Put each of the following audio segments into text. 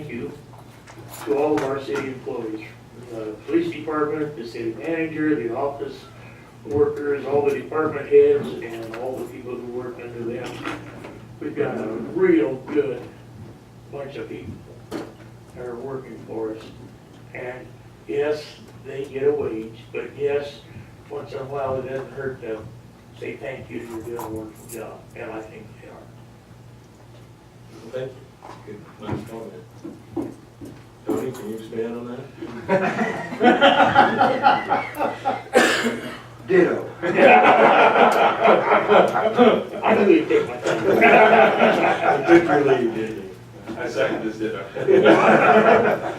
thank you to all of our city employees, the police department, the city manager, the office workers, all the department heads, and all the people who work under them. We've got a real good bunch of people that are working for us. And yes, they get a wage, but yes, once in a while it doesn't hurt to say thank you, you're doing a wonderful job, and I think they are. Thank you. Good, nice comment. Tony, can you expand on that? Ditto. I knew you'd take my time. I took your lead, didn't you? I second this ditto.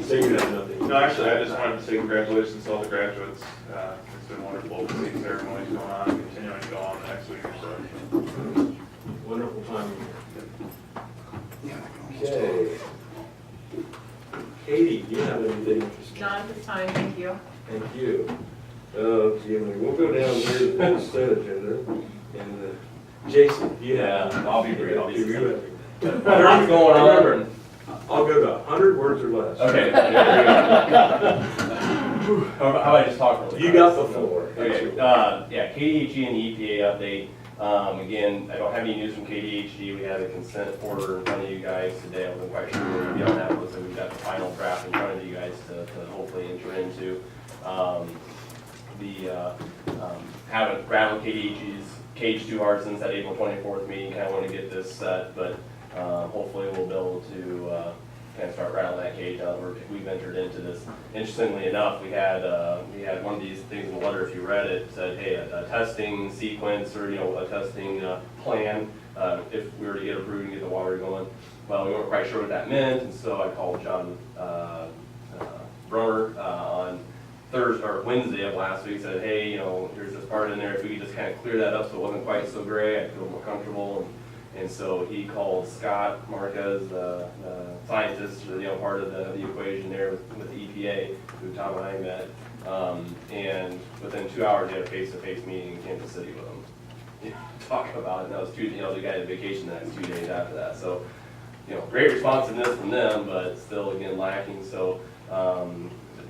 Say you had nothing. No, actually, I just wanted to say congratulations to all the graduates. It's been wonderful to see ceremonies going on and continuing to go on the next week or so. Wonderful timing here. Okay. Katie, do you have anything interesting? Not at this time, thank you. Thank you. We'll go down here to the consent agenda. And Jason, Yeah, I'll be brief. I'll be you brief. have- Whatever's going on. I'll go to 100 words or less. Okay. There we go. How about I just talk really You fast? got the floor. Okay, yeah, KDHE and the EPA update. Again, I don't have any news from KDHE. We had a consent order in front of you guys today. I wasn't quite sure where we'd be on that, but so we've got the final draft in front of you guys to hopefully enter into. Haven't rattled KDHE's cage too hard since that April 24th meeting. Kind of want to get this set, but hopefully we'll be able to kind of start rattling that cage out. We've entered into this. Interestingly enough, we had one of these things in the letter. If you read it, said, hey, a testing sequence or a testing plan if we were to get approved and get the water going. Well, we weren't quite sure what that meant, and so I called John Brunner on Thursday or Wednesday of last week. Said, hey, here's this part in there. If we could just kind of clear that up so it wasn't quite so gray, I'd feel more comfortable. And so he called Scott Marquez, the scientist, part of the equation there with the EPA, who Tom and I met. And within 2 hours, he had a face-to-face meeting in Kansas City with him. Talk about it. And that was the guy had vacation the next 2 days after that. So, great responsiveness from them, but still, again, lacking. So,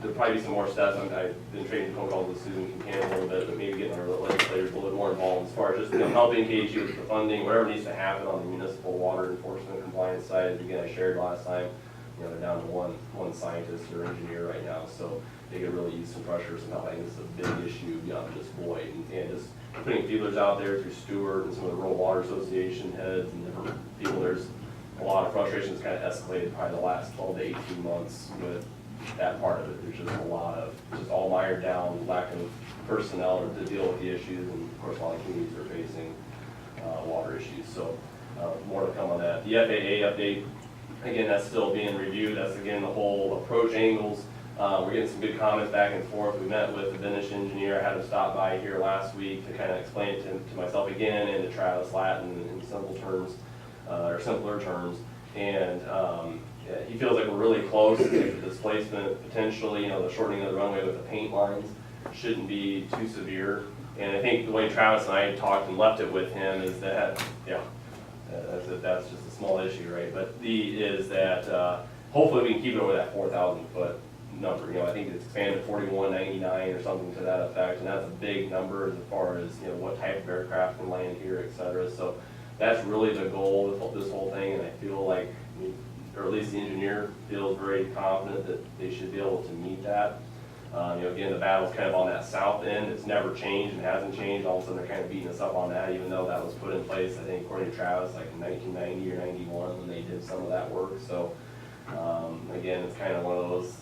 there'll probably be some more steps. I've been trading phone calls with Susan Kincannon a little bit, but maybe getting our legislators a little bit more involved as far as just helping KG with the funding, whatever needs to happen on the municipal water enforcement compliance side. Again, I shared last time, they're down to one scientist or engineer right now, so they could really use some pressure, some help. I think this is a big issue beyond just Boyd, and just putting feelers out there through Stewart and some of the rural water association heads and different people. There's a lot of frustration that's kind of escalated probably the last 12 to 18 months with that part of it. There's just a lot of, just all mired down, lack of personnel to deal with the issues, and of course a lot of communities are facing water issues. So more to come on that. The FAA update, again, that's still being reviewed. That's again the whole approach angles. We're getting some good comments back and forth. We met with the Finnish engineer. I had him stop by here last week to kind of explain it to myself again and to Travis Latin in simple terms, or simpler terms. And he feels like we're really close to the displacement potentially. The shortening of the runway with the paint lines shouldn't be too severe. And I think the way Travis and I talked and left it with him is that, that's just a small issue, right? But is that hopefully we can keep it over that 4,000 foot number. I think it's expanded to 4,199 or something to that effect, and that's a big number as far as what type of aircraft can land here, et cetera. So that's really the goal of this whole thing, and I feel like, or at least the engineer feels very confident that they should be able to meet that. Again, the battle's kind of on that south end. It's never changed and hasn't changed. All of a sudden they're kind of beating us up on that, even though that was put in place, I think, according to Travis, like in 1990 or 91 when they did some of that work. So again, it's kind of one of those,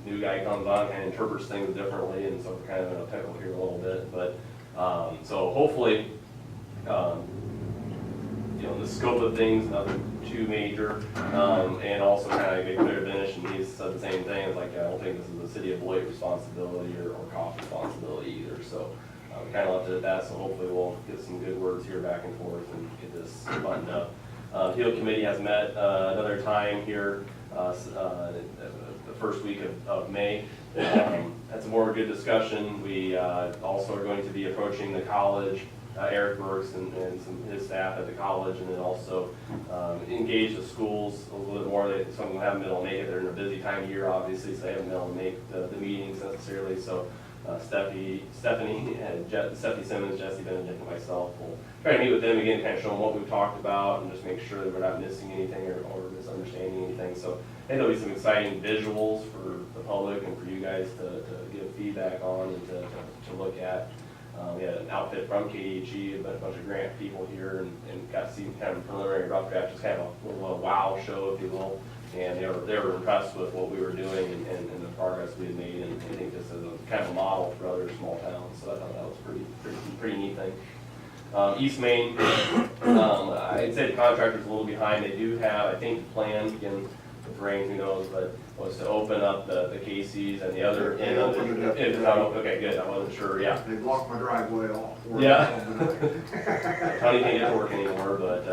new guy comes on, kind of interprets things differently, and so we're kind of in a pickle here a little bit. But so hopefully, the scope of things, nothing too major, and also kind of get clear finish, and he's said the same thing. It's like, I don't think this is a city of Beloit responsibility or COF responsibility either. So we kind of left it at that. So hopefully we'll get some good words here back and forth and get this buttoned up. Field committee has met another time here the first week of May. Had some more good discussion. We also are going to be approaching the college Eric Burks and some of his staff at the college, and then also engage the schools a little bit more. Some of them haven't been able to make it. They're in a busy time of year, obviously, so they haven't been able to make the meetings necessarily. So Stephanie Simmons, Jesse Benedict, and myself will try to meet with them again, kind of show them what we've talked about, and just make sure that we're not missing anything or misunderstanding anything. So I think there'll be some exciting visuals for the public and for you guys to give feedback on and to look at. We had an outfit from KDHE, a bunch of grant people here, and got to see kind of preliminary rough draft, just kind of a little wow show, if you will. And they were impressed with what we were doing and the progress we had made, and I think this is a kind of a model for other small towns. So I thought that was pretty neat thing. East Main, I'd say the contractor's a little behind. They do have, I think, the plan, again, with rain, who knows, but was to open up the Casey's and the other end of opened it up. it. Okay, good, I wasn't sure, yeah. They blocked my driveway off. Yeah. Tony can't get to work anymore, but,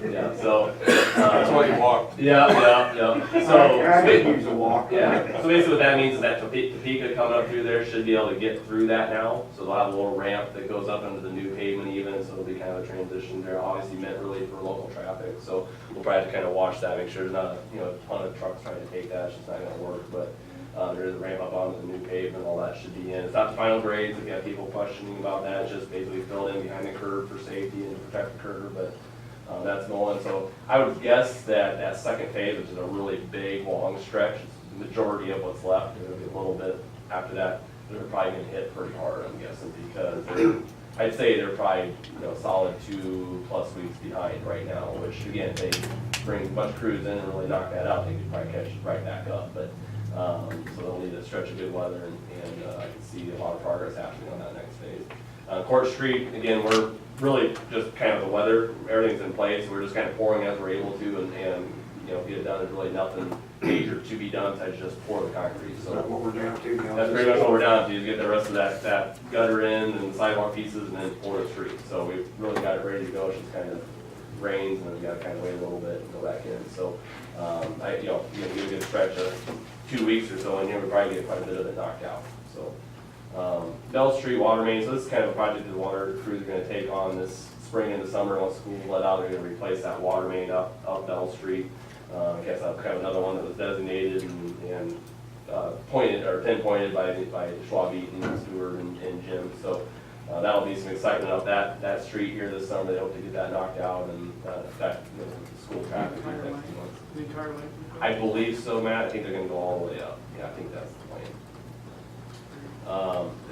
yeah, so. That's why you walk. Yeah. I did use a walk. Yeah, so basically what that means is that Topeka coming up through there should be able to get through that now. So they'll have a little ramp that goes up into the new pavement even, so it'll be kind of a transition there, obviously meant really for local traffic. So we'll probably have to kind of watch that, make sure there's not a ton of trucks trying to take that, it's just not gonna work. But there is a ramp up onto the new pavement, all that should be in. It's not the final grades, if you have people questioning about that, it's just basically filled in behind the curb for safety and to protect the curb, but that's going. So I would guess that second phase, which is a really big, long stretch, is the majority of what's left. There'll be a little bit after that, they're probably gonna hit pretty hard, I'm guessing, because I'd say they're probably, solid 2+ weeks behind right now, which again, if they bring a bunch of crews in and really knock that out, they could probably catch right back up. But so they'll need a stretch of good weather, and I can see a lot of progress happening on that next phase. Court Street, again, we're really just kind of the weather, everything's in place, we're just kind of pouring as we're able to, and get it done. There's really nothing major to be done besides just pour the concrete. So That's what we're down to now. that's pretty much what we're down to, is get the rest of that gutter in and the sidewalk pieces, and then pour the street. So we've really got it ready to go. It's just kind of rains, and then we got to kind of wait a little bit and go back in. So give a good stretch of 2 weeks or so, and we probably get quite a bit of it knocked out. So Bell Street water main. So this is kind of a project that the water crews are going to take on this spring and the summer. Once school's let out, they're going to replace that water main up Bell Street. I guess that's kind of another one that was designated and pointed or pinpointed by Schwab Eaton, Stewart, and Jim. So that'll be some excitement up that street here this summer. They hope to get that knocked out and affect school traffic here next few months. The entire length? I believe so, Matt. I think they're going to go all the way up. Yeah, I think that's the plan.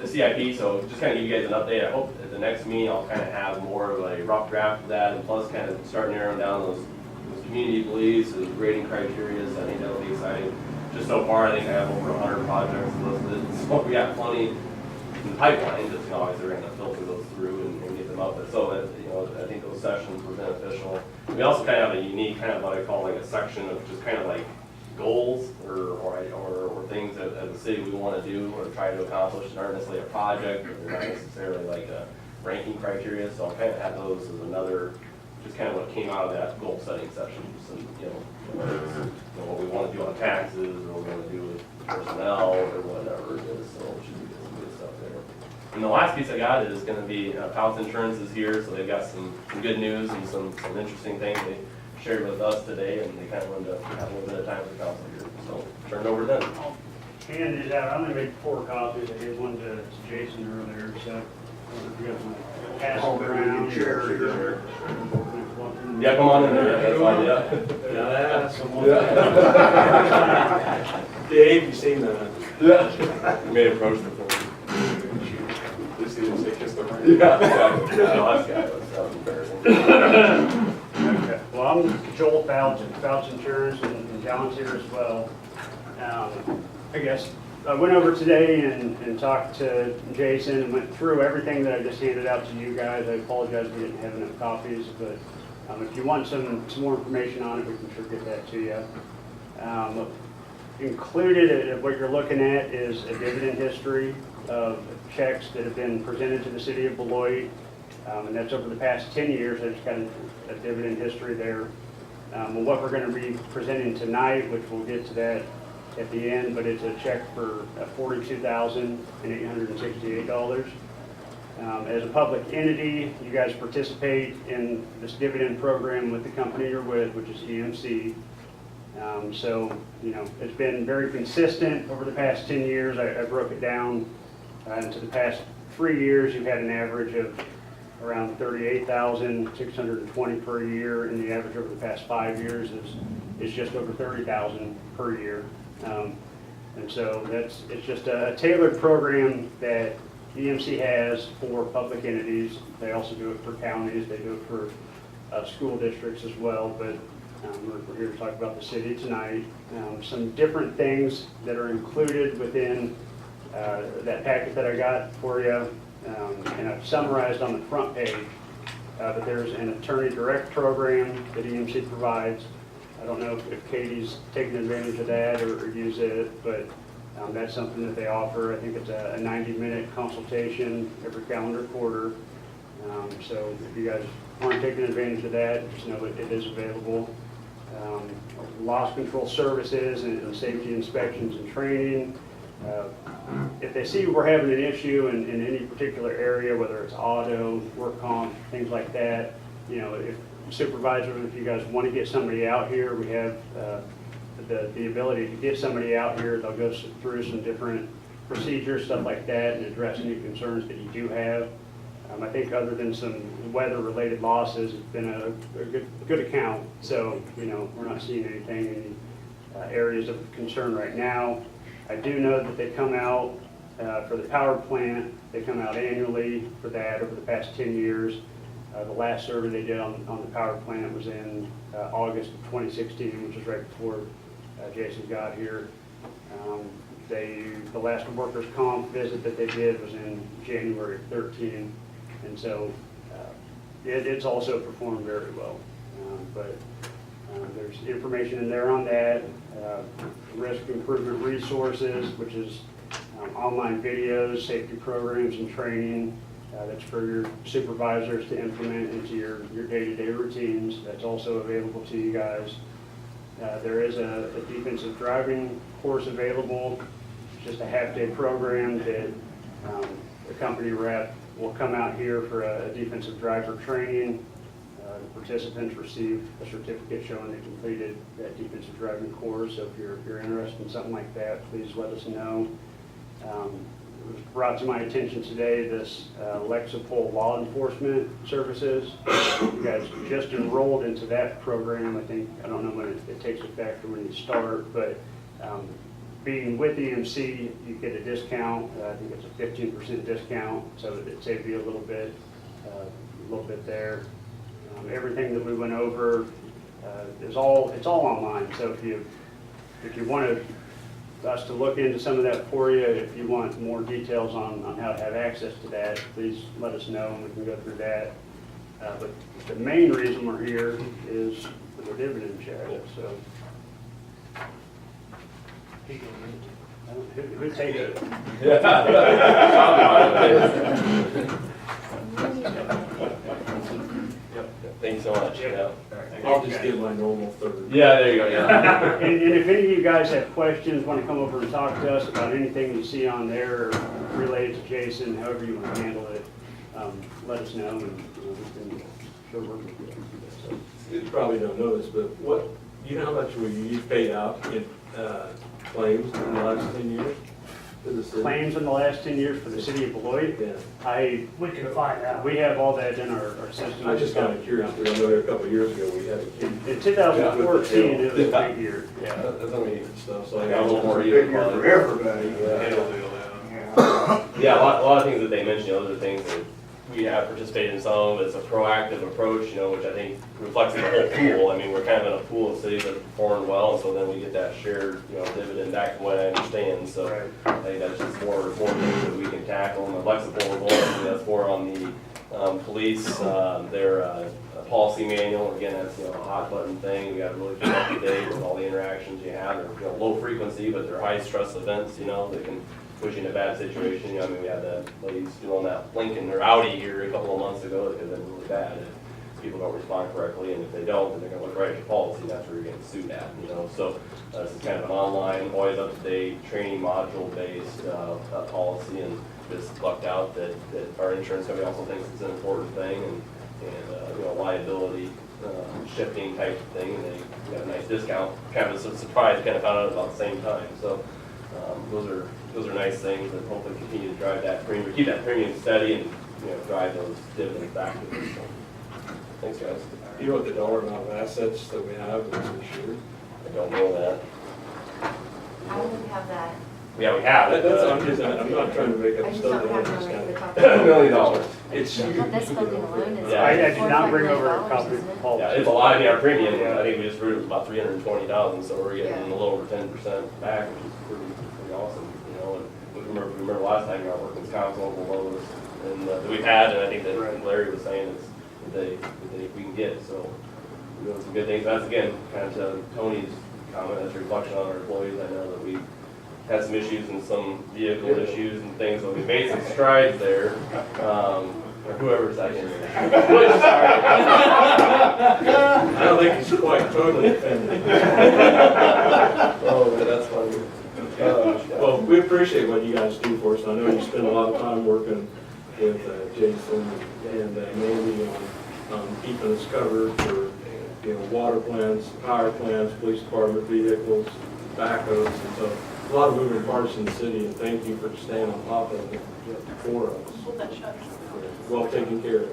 The CIP, so just kind of give you guys an update. I hope at the next meeting I'll kind of have more of a rough draft of that, and plus kind of start narrowing down those community beliefs and grading criteria. So I think that'll be exciting. Just so far, I think I have over 100 projects listed. So we got plenty in the pipeline. Just obviously we're going to filter those through and get them up. But so that I think those sessions were beneficial. We also kind of have a unique kind of what I call like a section of just kind of like goals or things that as a city we want to do or try to accomplish that aren't necessarily a project, or they're not necessarily like a ranking criteria. So I'll kind of have those as another, just kind of what came out of that goal setting session. Some, what we want to do on taxes, or what we want to do with personnel, or whatever it is. So it should be some good stuff there. And the last piece I got is going to be Powell's Insurance is here, so they've got some good news and some interesting things they shared with us today, and they kind of wanted to have a little bit of time with the council here. So turn it over to them. Hand it out. I'm gonna make 4 copies. I gave one to Jason earlier, so if you guys want to pass Oh, it maybe we around. can share it here. Yeah, come on in there. That's fine. Yeah. Dave, you seen that? Yeah. You made a approach the phone. At least he didn't say kiss the ring. Yeah. No, that was embarrassing. Okay. Well, I'm Joel Fouch Insurance, and John's here as well. I guess I went over today and talked to Jason and went through everything that I just handed out to you guys. I apologize we didn't have enough copies, but if you want some more information on it, we can sure get that to you. Included what you're looking at is a dividend history of checks that have been presented to the city of Beloit, and that's over the past 10 years. I just got a dividend history there. And what we're going to be presenting tonight, which we'll get to that at the end, but it's a check for $42,868. As a public entity, you guys participate in this dividend program with the company you're with, which is EMC. So, you know, it's been very consistent over the past 10 years. I broke it down into the past 3 years. You've had an average of around $38,620 per year, and the average over the past 5 years is just over $30,000 per year. And so it's just a tailored program that EMC has for public entities. They also do it for counties, they do it for school districts as well, but we're here to talk about the city tonight. Some different things that are included within that packet that I got for you, and I've summarized on the front page, but there's an attorney direct program that EMC provides. I don't know if Katie's taken advantage of that or used it, but that's something that they offer. I think it's a 90-minute consultation every calendar quarter. So if you guys aren't taking advantage of that, just know it is available. Loss control services and safety inspections and training. If they see we're having an issue in any particular area, whether it's auto, work comp, things like that, you know, if supervisor, if you guys want to get somebody out here, we have the ability to get somebody out here. They'll go through some different procedures, stuff like that, and address any concerns that you do have. I think other than some weather-related losses, it's been a good account. So, you know, we're not seeing anything in areas of concern right now. I do know that they come out for the power plant. They come out annually for that over the past 10 years. The last survey they did on the power plant was in August of 2016, which is right before Jason got here. The last workers' comp visit that they did was in January of 13, and so it's also performed very well. But there's information in there on that. Risk improvement resources, which is online videos, safety programs, and training. That's for your supervisors to implement into your day-to-day routines. That's also available to you guys. There is a defensive driving course available. It's just a half-day program that the company rep will come out here for a defensive driver training. The participants receive a certificate showing they completed that defensive driving course. So if you're interested in something like that, please let us know. It was brought to my attention today, this Lexipol law enforcement services. You guys just enrolled into that program. I don't know when it takes effect or when you start, but being with EMC, you get a discount. I think it's a 15% discount, so it saves you a little bit there. Everything that we went over it's all online. So if you wanted us to look into some of that for you, if you want more details on how to have access to that, please let us know and we can go through that. But the main reason we're here is for the dividend check. So who take it? Thanks so much. Yeah. I'll just give my normal third. Yeah, there you go. Yeah. And if any of you guys have questions, want to come over and talk to us about anything you see on there related to Jason, however you want to handle it, let us know, and we can sure work with you. So. You probably don't know this, but you know how much you've paid out in claims in the last 10 years to the city? Claims in the last 10 years for the city of Beloit? Yeah. We can find out. We have all that in our system. I was just kind of curious, because I know a couple of years ago we had a In 2014, it was a big year. Yeah, that's gonna be stuff, so I a got little more Big even. year for everybody. Handle deal, Yeah. Yeah, a lot of things that they mentioned, those are things that we have participated in some, but it's a proactive approach, which I think reflects the whole pool. I mean, we're kind of in a pool of cities that have performed well, and so then we get that shared, dividend back from what I understand. So Right. I think that's just more things that we can tackle. And the Lexipol we're going, that's more on the police, their policy manual. Again, that's a hot button thing. We got to really keep up to date with all the interactions you have. They're low frequency, but they're high stress events. That can push you in a bad situation. We had the ladies doing that Lincoln or Audi here a couple of months ago that could have been really bad. people don't respond correctly, and if they don't, then they're gonna look right at your policy, and that's where you're getting sued at, you know? So this is kind of an online, always up-to-date, training module-based policy, and just lucked out that our insurance company also thinks it's an important thing, and you know, liability shifting type of thing, and they got a nice discount. Kind of a surprise, kind of found out about the same time. So those are nice things that hopefully continue to drive that premium, keep that premium steady, and you know, drive those dividends back to us. So, thanks, guys. Do you know what the dollar amount of assets that we have that's insured? I don't know that. I wouldn't have that. Yeah, we have it. That's, I'm not trying to make I up just stuff. don't have I'm it just on kind the of- top. $1 million. It's huge. But this building alone is. Yeah. I did not bring $4 over a million, copy isn't of it? Paul's. Yeah, it's a lot. I mean, our premium, Yeah. I think we just proved it was about 320,000, so we're getting Yeah. a little over 10% back, which is pretty awesome, you know. And remember last time our workman's council, the lowest, and that we've had, and I think that Right. Larry was saying it's that we can get. So we're doing some good things. That's again kind of to Tony's comment. That's a reflection on our employees. I know that we had some issues and some vehicle issues and things, but we made some strides there. Or whoever's that in there. I don't think he's quite totally offended. Oh, that's funny. Well, we appreciate what you guys do for us. I know you spend a lot of time working with Jason and Mandy on keeping us covered for, you know, water plants, power plants, police department vehicles, backhoes, and so a lot of moving parts in the city, and thank you for staying on top of it for us. Well taken care of.